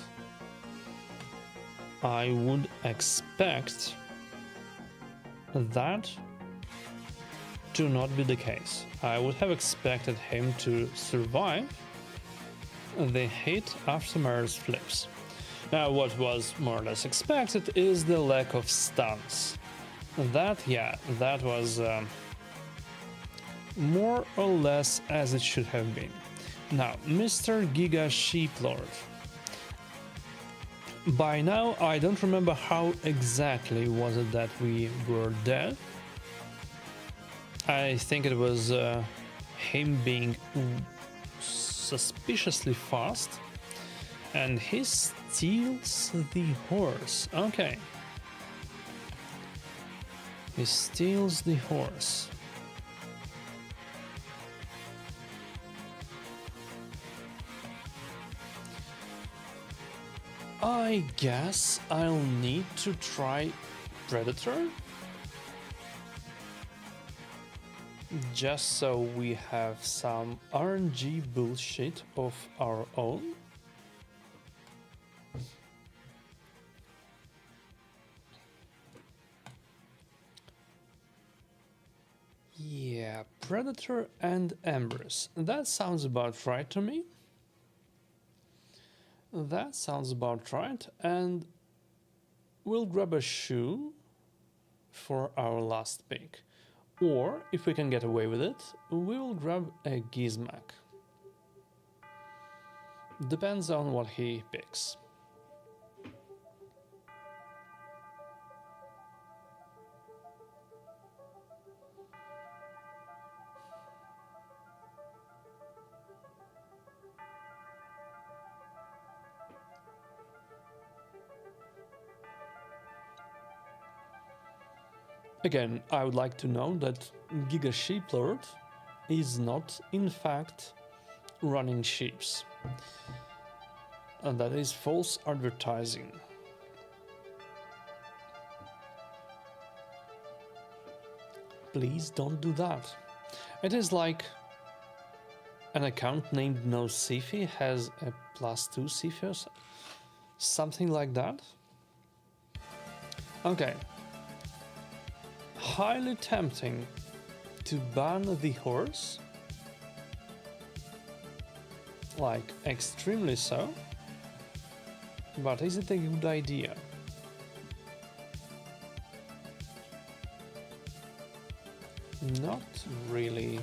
I would expect that to not be the case. I would have expected him to survive the hit after Mars flips. Now, what was more or less expected is the lack of stuns. That was more or less as it should have been. Now, Mr. Giga Sheeplord. By now, I don't remember how exactly was it that we were dead. I think it was him being suspiciously fast, and he steals the horse. Okay. He steals the horse. I guess I'll need to try Predator. Just so we have some RNG bullshit of our own. Yeah, Predator and Embers. That sounds about right to me. That sounds about right, and we'll grab a shoe for our last pick. Or, if we can get away with it, we will grab a Gizmak. Depends on what he picks. Again, I would like to know that Giga Sheeplord is not, in fact, running sheeps. And that is false advertising. Please don't do that. It is like an account named No Sifi has a +2 Sifi or something like that. Okay. Highly tempting to ban the horse. Like, extremely so. But is it a good idea? Not really.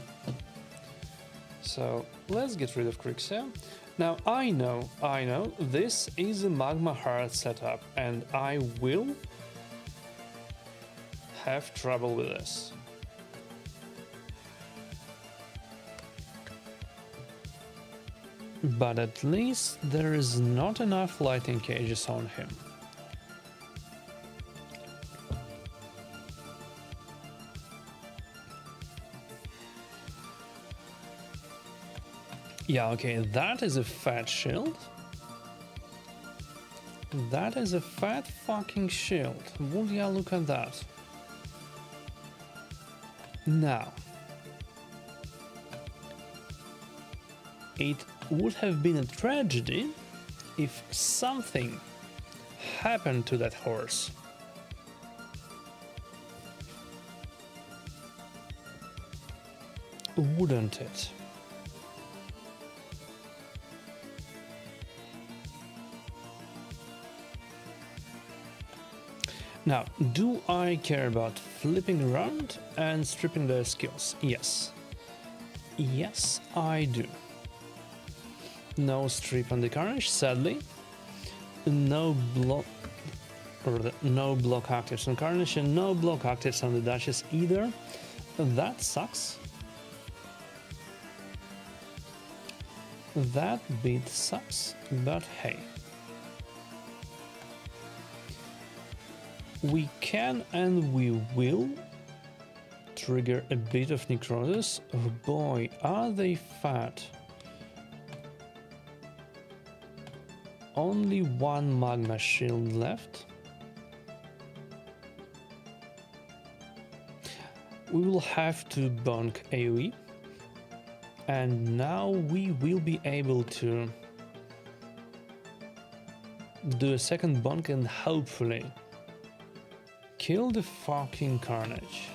So let's get rid of Crixia. Now I know, this is a Magma Heart setup and I will have trouble with this. But at least there is not enough lightning cages on him. Yeah, okay, that is a fat shield. That is a fat fucking shield. Would ya look at that? Now, it would have been a tragedy if something happened to that horse. Wouldn't it? Now, do I care about flipping around and stripping their skills? Yes. Yes, I do. No strip on the Carnage, sadly. No block actives on Carnage and no block actives on the Duchess either. That sucks. That bit sucks, but hey. We can and we will trigger a bit of necrosis. Oh boy, are they fat. Only one magma shield left. We will have to bonk AoE. And now we will be able to do a second bonk and hopefully kill the fucking Carnage.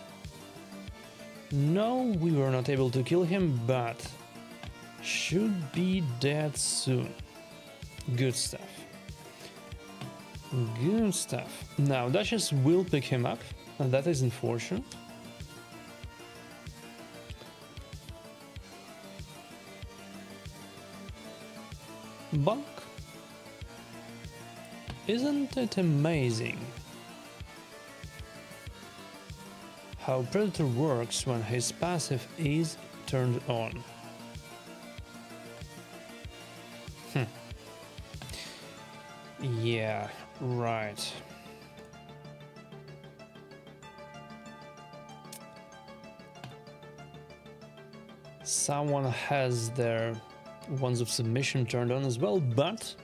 No, we were not able to kill him, but should be dead soon. Good stuff. Good stuff. Now, Duchess will pick him up, and that is unfortunate. Bonk. Isn't it amazing how Predator works when his passive is turned on? Yeah, right. Someone has their Wands of Submission turned on as well, but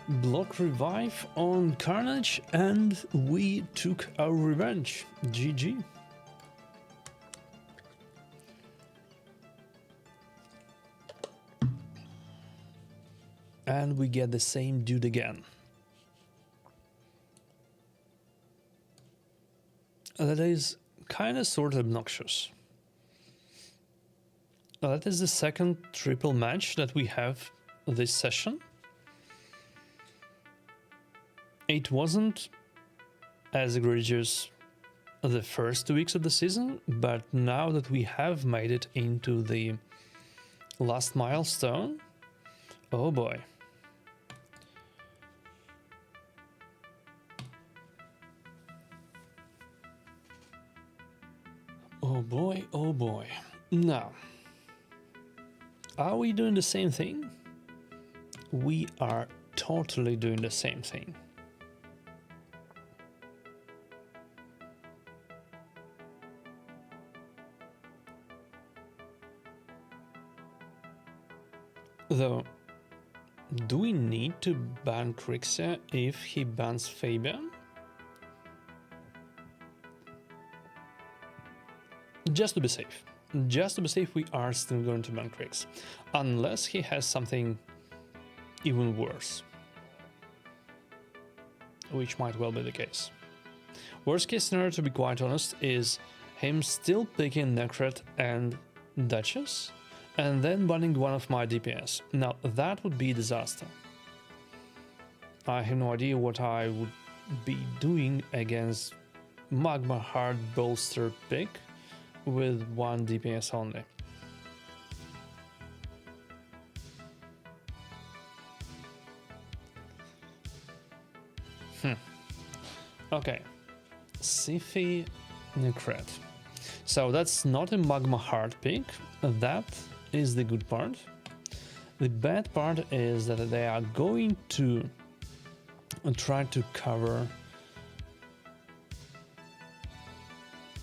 block revive on Carnage and we took our revenge. GG. And we get the same dude again. That is kind of sort of obnoxious. That is the second triple match that we have this session. It wasn't as egregious the first 2 weeks of the season, but now that we have made it into the last milestone, oh boy. Oh boy, oh boy. Now, are we doing the same thing? We are totally doing the same thing. Though, do we need to ban Crixia if he bans Fabian? Just to be safe. Just to be safe, we are still going to ban Crix. Unless he has something even worse. Which might well be the case. Worst case scenario, to be quite honest, is him still picking Necret and Duchess, and then banning one of my DPS. Now, that would be a disaster. I have no idea what I would be doing against Magma Heart bolster pick with one DPS only. Okay, Siphi Necret. So that's not a Magma Heart pick, that is the good part. The bad part is that they are going to try to cover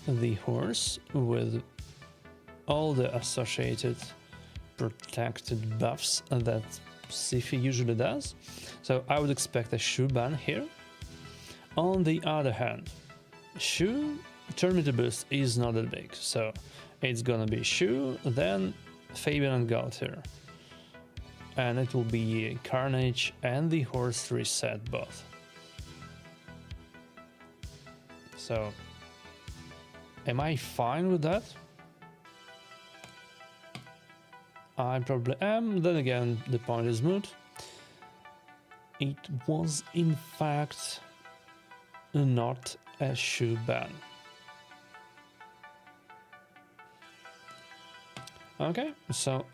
the horse with all the associated protected buffs that Siphi usually does. So I would expect a Shu ban here. On the other hand, Shu Terminator boost is not that big, so it's gonna be Shu, then Fabian and Galtier. And it will be Carnage and the horse reset both. So, am I fine with that? I probably am, then again, the point is moot. It was in fact not a Shu ban. Okay, so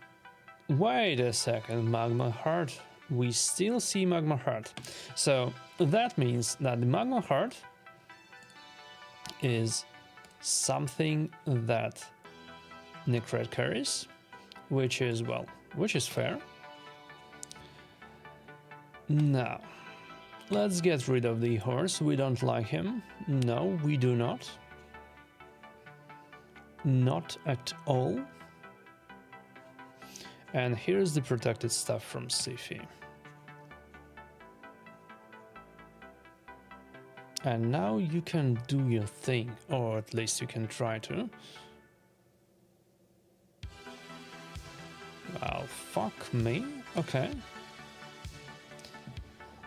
wait a second, Magma Heart. We still see Magma Heart. So that means that the Magma Heart is something that Necret carries, which is, well, which is fair. Now, let's get rid of the horse. We don't like him. No, we do not. Not at all. And here's the protected stuff from Siphi. And now you can do your thing, or at least you can try to. Well, fuck me. Okay.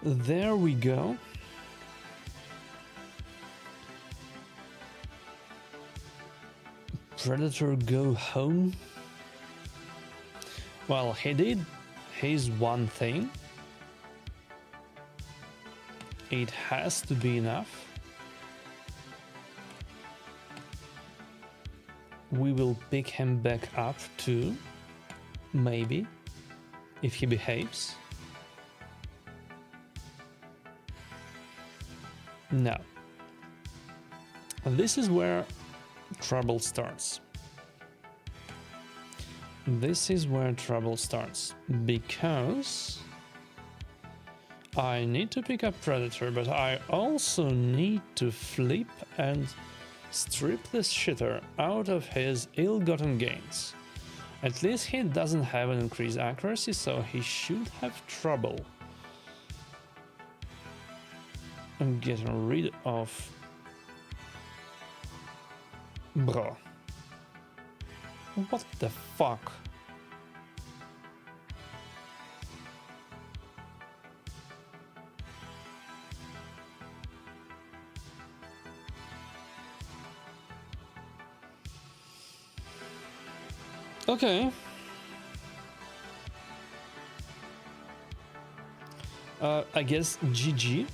There we go. Predator go home. Well, he did his one thing. It has to be enough. We will pick him back up too, maybe, if he behaves. Now, this is where trouble starts. This is where trouble starts, because I need to pick up Predator, but I also need to flip and strip this shitter out of his ill-gotten gains. At least he doesn't have an increased accuracy, so he should have trouble in getting rid of... Bro. What the fuck? Okay. I guess GG.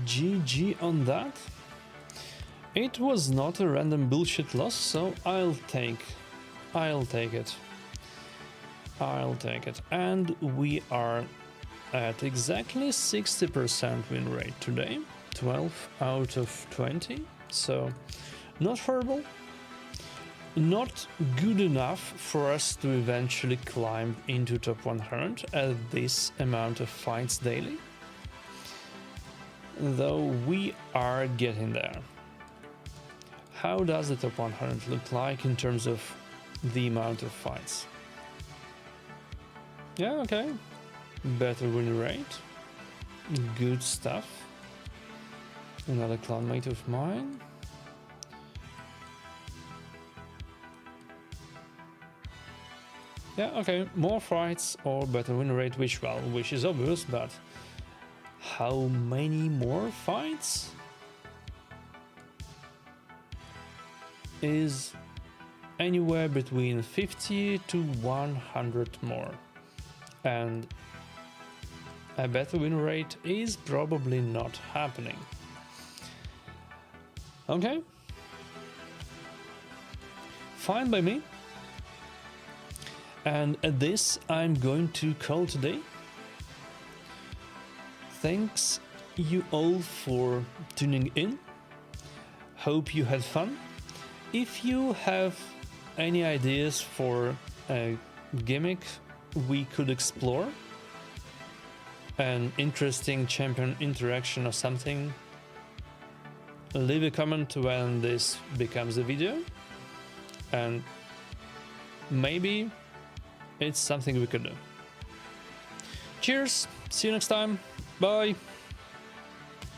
GG on that. It was not a random bullshit loss, so I'll take it. I'll take it. And we are at exactly 60% win rate today. 12 out of 20. So not horrible. Not good enough for us to eventually climb into top 100 at this amount of fights daily. Though we are getting there. How does the top 100 look like in terms of the amount of fights? Yeah, okay. Better win rate. Good stuff. Another clanmate of mine. Yeah, okay. More fights or better win rate, which is obvious, but how many more fights is anywhere between 50 to 100 more, and a better win rate is probably not happening. Okay, fine by me. And at this I'm going to call today. Thanks you all for tuning in. Hope you had fun. If you have any ideas for a gimmick we could explore, an interesting champion interaction or something, leave a comment when this becomes a video, and maybe it's something we could do. Cheers, see you next time, bye!